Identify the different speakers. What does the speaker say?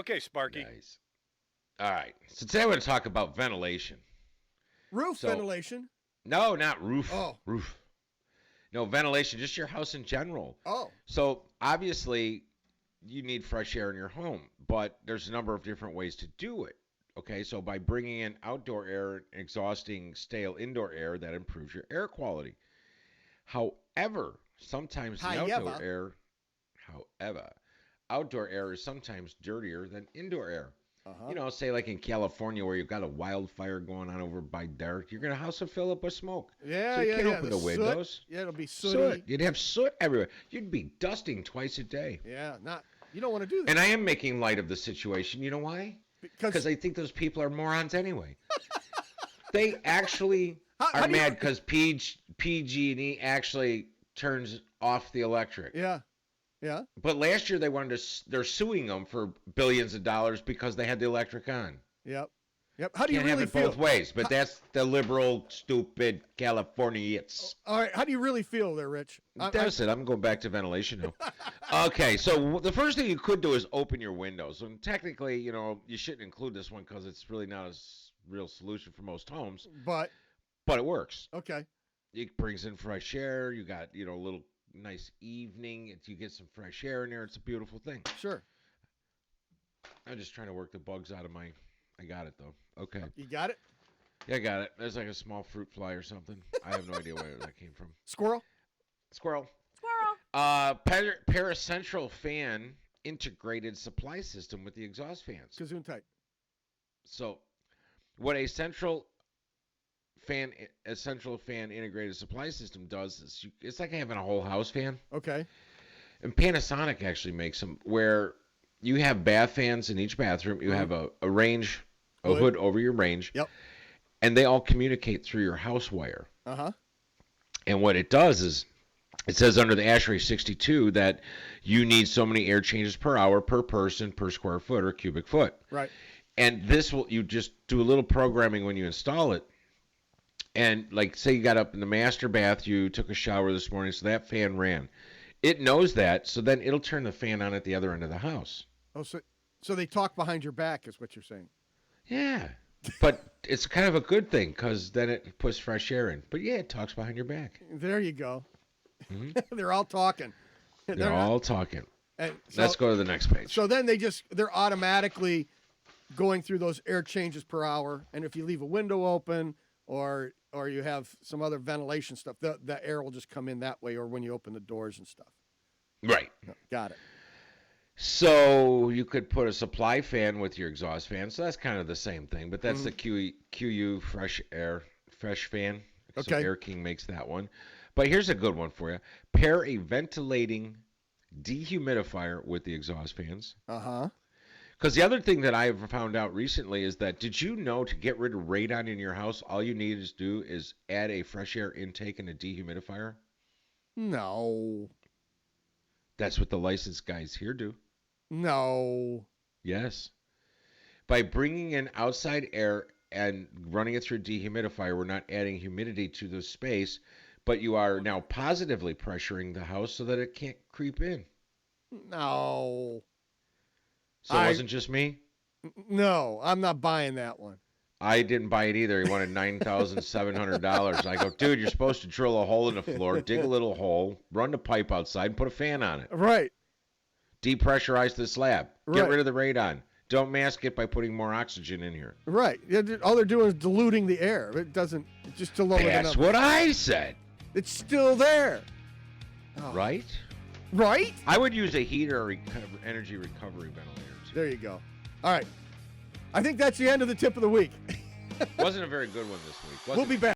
Speaker 1: Okay, Sparky.
Speaker 2: Nice. All right. So today I want to talk about ventilation.
Speaker 3: Roof
Speaker 2: So
Speaker 3: ventilation.
Speaker 2: no, not roof.
Speaker 3: Oh.
Speaker 2: Roof. No, ventilation, just your house in general.
Speaker 3: Oh.
Speaker 2: So obviously you need fresh air in your home, but there's a number of different ways to do it. Okay, so by bringing in outdoor air and exhausting stale indoor air, that improves your air quality. However, sometimes the however, outdoor air is sometimes dirtier than indoor air.
Speaker 3: Uh-huh.
Speaker 2: You know, say like in California where you've got a wildfire going on over by Dark, your house will fill up with smoke.
Speaker 3: Yeah,
Speaker 2: So you
Speaker 3: yeah,
Speaker 2: can't
Speaker 3: yeah.
Speaker 2: open the
Speaker 3: soot.
Speaker 2: windows.
Speaker 3: Yeah, it'll be sooty.
Speaker 2: Soot. You'd have soot everywhere. You'd be dusting twice a day.
Speaker 3: Yeah, you don't want to do that.
Speaker 2: And I am making light of the situation. You know why? Because I think those people are morons anyway. They actually are mad because PG&E actually turns off the electric.
Speaker 3: Yeah, yeah.
Speaker 2: But last year they're suing them for billions of dollars because they had the electric on.
Speaker 3: Yep. How do you
Speaker 2: Can't
Speaker 3: really
Speaker 2: have it
Speaker 3: feel?
Speaker 2: both ways, but that's the liberal, stupid Californians.
Speaker 3: All right, how do you really feel there, Rich?
Speaker 2: That's it. I'm going back to ventilation now. Okay, so the first thing you could do is open your windows. And technically, you shouldn't include this one because it's really not a real solution for most homes.
Speaker 3: But
Speaker 2: it works.
Speaker 3: Okay.
Speaker 2: It brings in fresh air. You got, a little nice evening. You get some fresh air in there. It's a beautiful thing.
Speaker 3: Sure.
Speaker 2: I'm just trying to work the bugs out of my... I got it, though. Okay.
Speaker 3: You got it?
Speaker 2: Yeah, I got it. There's like a small fruit fly or something. I have no idea where that came from.
Speaker 3: Squirrel?
Speaker 2: Squirrel. Paracentral fan integrated supply system with the exhaust fans.
Speaker 3: Gesundheit.
Speaker 2: So, what a central fan integrated supply system does is it's like having a whole house fan.
Speaker 3: Okay.
Speaker 2: And Panasonic actually makes them where you have bath fans in each bathroom. You have a range, a hood over your range.
Speaker 3: Yep.
Speaker 2: And they all communicate through your house wire.
Speaker 3: Uh-huh.
Speaker 2: And what it does is it says under the ASHRAE 62 that you need so many air changes per hour, per person, per square foot, or cubic foot.
Speaker 3: Right.
Speaker 2: And you just do a little programming when you install it. And like, say you got up in the master bath, you took a shower this morning, so that fan ran. It knows that, so then it'll turn the fan on at the other end of the house.
Speaker 3: Oh, so they talk behind your back is what you're saying.
Speaker 2: Yeah. But it's kind of a good thing because then it puts fresh air in. But yeah, it talks behind your back.
Speaker 3: There you go.
Speaker 2: Mm-hmm.
Speaker 3: They're all talking.
Speaker 2: They're all talking.
Speaker 3: So,
Speaker 2: let's go to the next page.
Speaker 3: So then they're automatically going through those air changes per hour. And if you leave a window open or you have some other ventilation stuff, the air will just come in that way, or when you open the doors and stuff.
Speaker 2: Right.
Speaker 3: Got it.
Speaker 2: So you could put a supply fan with your exhaust fan. So that's kind of the same thing, but that's the QU fresh fan. So
Speaker 3: Okay.
Speaker 2: Air King makes that one. But here's a good one for you. Pair a ventilating dehumidifier with the exhaust fans.
Speaker 3: Uh-huh.
Speaker 2: Because the other thing that I've found out recently is that, did you know to get rid of radon in your house, all you need to do is add a fresh air intake and a dehumidifier?
Speaker 3: No.
Speaker 2: That's what the licensed guys here do.
Speaker 3: No.
Speaker 2: Yes. By bringing in outside air and running it through a dehumidifier, we're not adding humidity to the space, but you are now positively pressuring the house so that it can't creep in.
Speaker 3: No.
Speaker 2: So it wasn't just me?
Speaker 3: No, I'm not buying that one.
Speaker 2: I didn't buy it either. He wanted $9,700. I go, dude, you're supposed to drill a hole in the floor, dig a little hole, run the pipe outside, and put a fan on it.
Speaker 3: Right.
Speaker 2: Depressurize the slab. Get
Speaker 3: Right.
Speaker 2: rid of the radon. Don't mask it by putting more oxygen in here.
Speaker 3: Right. Yeah, all they're doing is diluting the air. It's just to lower the number.
Speaker 2: That's what I said.
Speaker 3: It's still there. Oh.
Speaker 2: Right?
Speaker 3: Right?
Speaker 2: I would use a heater or energy recovery ventilator.
Speaker 3: There you go. All right. I think that's the end of the tip of the week.
Speaker 2: Wasn't a very good one this week.
Speaker 3: We'll be back.